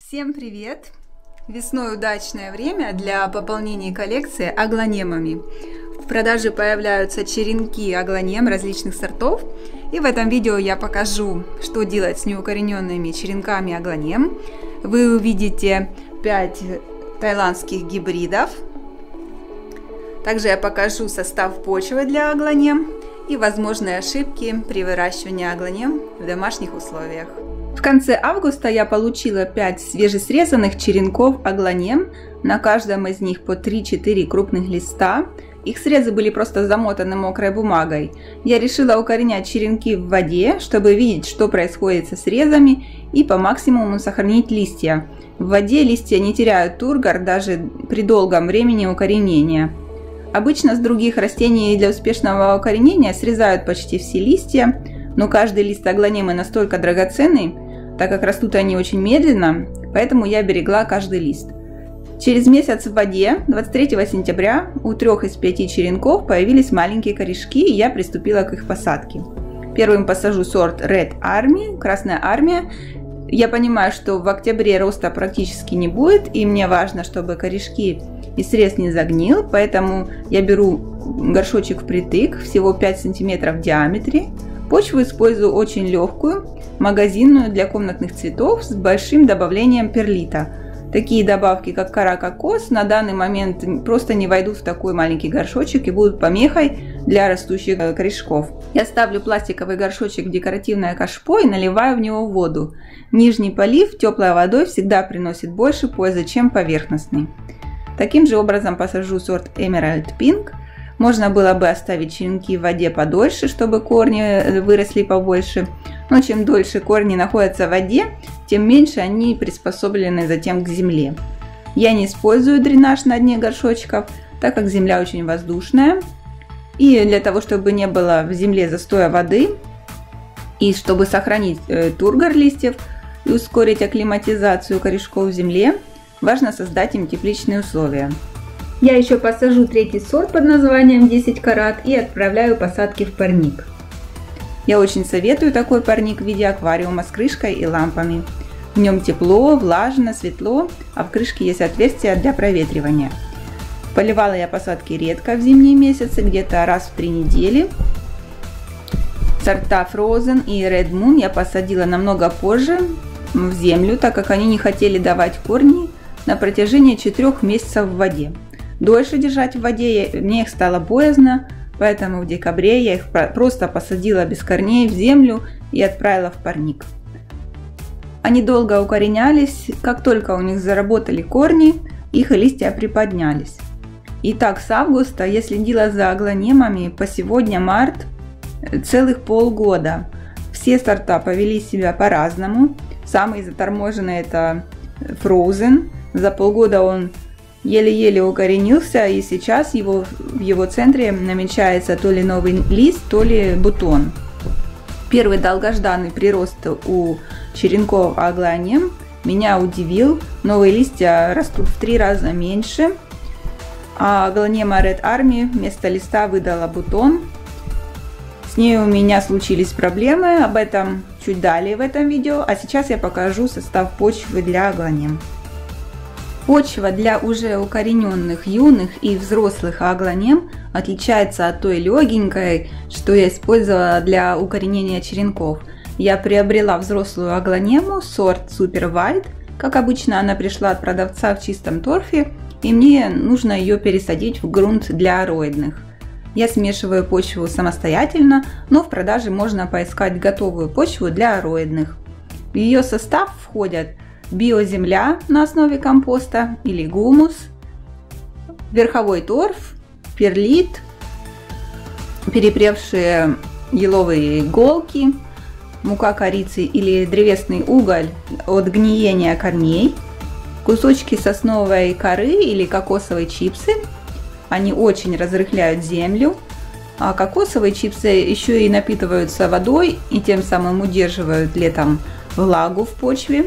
Всем привет! Весной удачное время для пополнения коллекции аглонемами. В продаже появляются черенки аглонем различных сортов. И в этом видео я покажу, что делать с неукорененными черенками аглонем. Вы увидите 5 таиландских гибридов. Также я покажу состав почвы для аглонем и возможные ошибки при выращивании аглонем в домашних условиях. В конце августа я получила 5 свежесрезанных черенков аглонем, на каждом из них по 3-4 крупных листа. Их срезы были просто замотаны мокрой бумагой. Я решила укоренять черенки в воде, чтобы видеть, что происходит со срезами, и по максимуму сохранить листья. В воде листья не теряют тургор даже при долгом времени укоренения. Обычно с других растений для успешного укоренения срезают почти все листья, но каждый лист аглонемы настолько драгоценный, так как растут они очень медленно, поэтому я берегла каждый лист. Через месяц в воде, 23 сентября, у 3 из 5 черенков появились маленькие корешки, и я приступила к их посадке. Первым посажу сорт Red Army, Красная Армия. Я понимаю, что в октябре роста практически не будет, и мне важно, чтобы корешки и срез не загнил, поэтому я беру горшочек впритык, всего 5 см в диаметре. Почву использую очень легкую, магазинную для комнатных цветов с большим добавлением перлита. Такие добавки, как кора кокос, на данный момент просто не войдут в такой маленький горшочек и будут помехой для растущих корешков. Я ставлю пластиковый горшочек в декоративное кашпо и наливаю в него воду. Нижний полив теплой водой всегда приносит больше пользы, чем поверхностный. Таким же образом посажу сорт Emerald Pink. Можно было бы оставить черенки в воде подольше, чтобы корни выросли побольше. Но чем дольше корни находятся в воде, тем меньше они приспособлены затем к земле. Я не использую дренаж на дне горшочков, так как земля очень воздушная. И для того, чтобы не было в земле застоя воды, и чтобы сохранить тургор листьев и ускорить акклиматизацию корешков в земле, важно создать им тепличные условия. Я еще посажу третий сорт под названием 10 карат и отправляю посадки в парник. Я очень советую такой парник в виде аквариума с крышкой и лампами. В нем тепло, влажно, светло, а в крышке есть отверстие для проветривания. Поливала я посадки редко в зимние месяцы, где-то раз в 3 недели. Сорта Frozen и Red Moon я посадила намного позже в землю, так как они не хотели давать корни на протяжении 4 месяцев в воде. Дольше держать в воде мне их стало боязно, поэтому в декабре я их просто посадила без корней в землю и отправила в парник. Они долго укоренялись, как только у них заработали корни, их листья приподнялись. Итак, с августа я следила за аглонемами по сегодня март целых полгода. Все сорта повели себя по-разному. Самый заторможенный это Frozen. За полгода он еле-еле укоренился, и сейчас в его центре намечается то ли новый лист, то ли бутон. Первый долгожданный прирост у черенков аглонем меня удивил. Новые листья растут в 3 раза меньше, а аглонема Red Army вместо листа выдала бутон. С ней у меня случились проблемы, об этом чуть далее в этом видео, а сейчас я покажу состав почвы для аглонем. Почва для уже укорененных юных и взрослых аглонем отличается от той легенькой, что я использовала для укоренения черенков. Я приобрела взрослую аглонему сорт Super White. Как обычно, она пришла от продавца в чистом торфе, и мне нужно ее пересадить в грунт для ароидных. Я смешиваю почву самостоятельно, но в продаже можно поискать готовую почву для ароидных. В ее состав входят биоземля на основе компоста или гумус, верховой торф, перлит, перепревшие еловые иголки, мука корицы или древесный уголь от гниения корней, кусочки сосновой коры или кокосовые чипсы. Они очень разрыхляют землю, а кокосовые чипсы еще и напитываются водой и тем самым удерживают летом влагу в почве.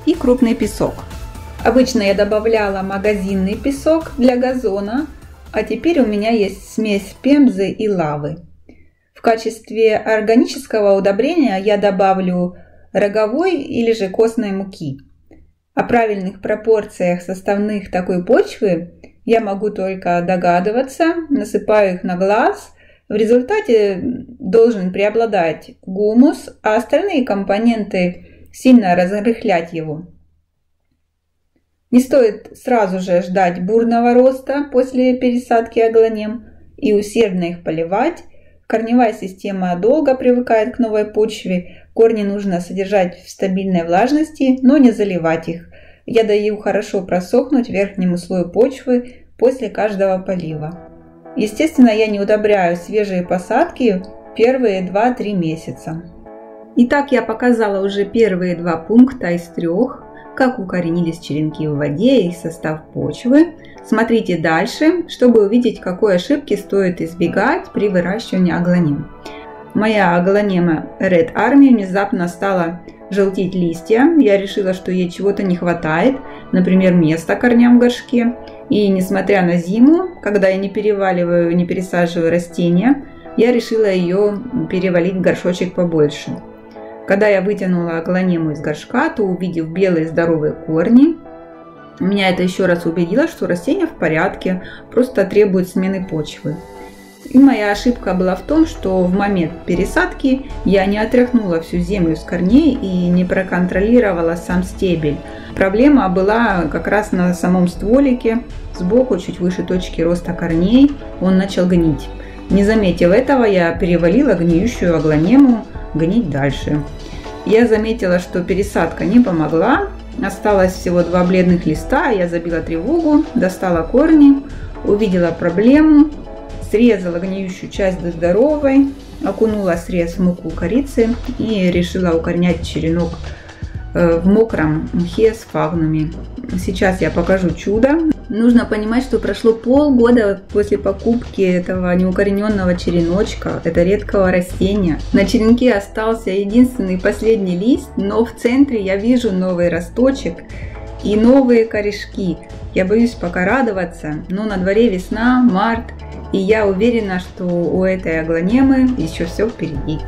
И крупный песок. Обычно я добавляла магазинный песок для газона, а теперь у меня есть смесь пемзы и лавы. В качестве органического удобрения я добавлю роговой или же костной муки. О правильных пропорциях составных такой почвы я могу только догадываться, насыпаю их на глаз. В результате должен преобладать гумус, а остальные компоненты сильно разрыхлять его. Не стоит сразу же ждать бурного роста после пересадки аглонем и усердно их поливать. Корневая система долго привыкает к новой почве, корни нужно содержать в стабильной влажности, но не заливать их. Я даю хорошо просохнуть верхнему слою почвы после каждого полива. Естественно, я не удобряю свежие посадки первые 2-3 месяца. Итак, я показала уже первые 2 пункта из 3, как укоренились черенки в воде и состав почвы. Смотрите дальше, чтобы увидеть, какой ошибки стоит избегать при выращивании аглонем. Моя аглонема Red Army внезапно стала желтеть листья. Я решила, что ей чего-то не хватает, например, места корням в горшке. И несмотря на зиму, когда я не переваливаю, не пересаживаю растения, я решила ее перевалить в горшочек побольше. Когда я вытянула аглонему из горшка, то, увидев белые здоровые корни, меня это еще раз убедило, что растение в порядке, просто требует смены почвы. И моя ошибка была в том, что в момент пересадки я не отряхнула всю землю с корней и не проконтролировала сам стебель. Проблема была как раз на самом стволике, сбоку, чуть выше точки роста корней, он начал гнить. Не заметив этого, я перевалила гниющую аглонему гнить дальше. Я заметила, что пересадка не помогла, осталось всего 2 бледных листа, я забила тревогу, достала корни, увидела проблему, срезала гниющую часть до здоровой, окунула срез в муку корицы и решила укоренять черенок в мокром мхе с фагнуми. Сейчас я покажу чудо. Нужно понимать, что прошло полгода после покупки этого неукорененного череночка, это редкого растения. На черенке остался единственный последний лист, но в центре я вижу новый росточек и новые корешки. Я боюсь пока радоваться, но на дворе весна, март, и я уверена, что у этой аглонемы еще все впереди.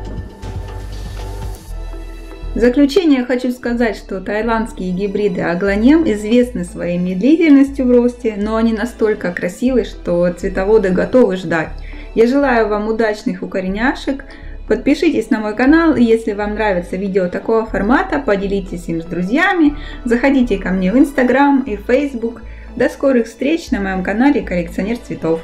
В заключение хочу сказать, что таиландские гибриды аглонем известны своей медлительностью в росте, но они настолько красивы, что цветоводы готовы ждать. Я желаю вам удачных укореняшек. Подпишитесь на мой канал, и если вам нравится видео такого формата, поделитесь им с друзьями. Заходите ко мне в Instagram и Facebook. До скорых встреч на моем канале Коллекционер цветов.